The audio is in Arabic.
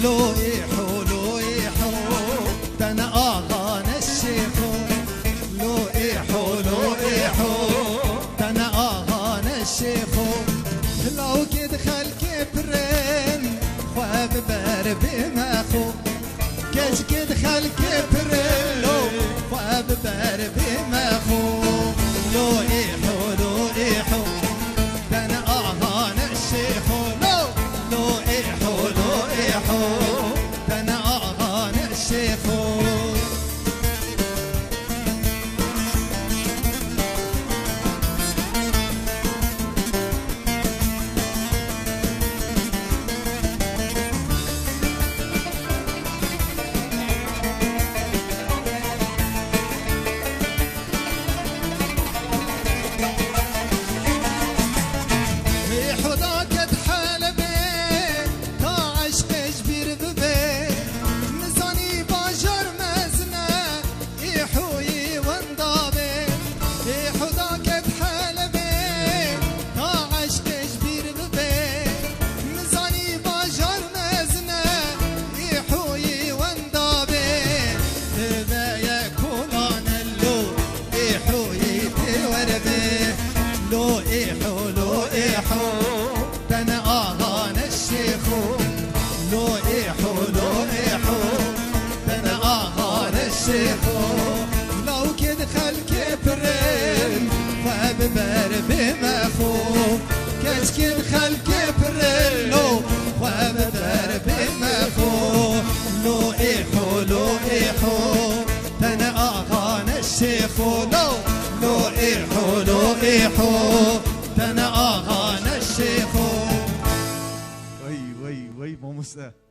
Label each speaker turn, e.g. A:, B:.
A: لو إيحو تنا أغاني الشيخ لو إيحو تنا أغاني الشيخ لو كد خلك برين خواب بربي ماخو كش كد خلك برين لو خواب بربي ماخو لو إيحو تنا أغاني الشيخ لو إيحو تنا أغاني الشيخ لو إيحو تنا أغاني الشيخ لو إيحو تنا أغاني الشيخ لو كد خلك برين خواب بربي ماخو كش كد خلك برين لو خواب بربي ماخو لو إيحو تنا أغاني الشيخ لو إيحو تنا أغاني الشيخ. وي مو مسألة.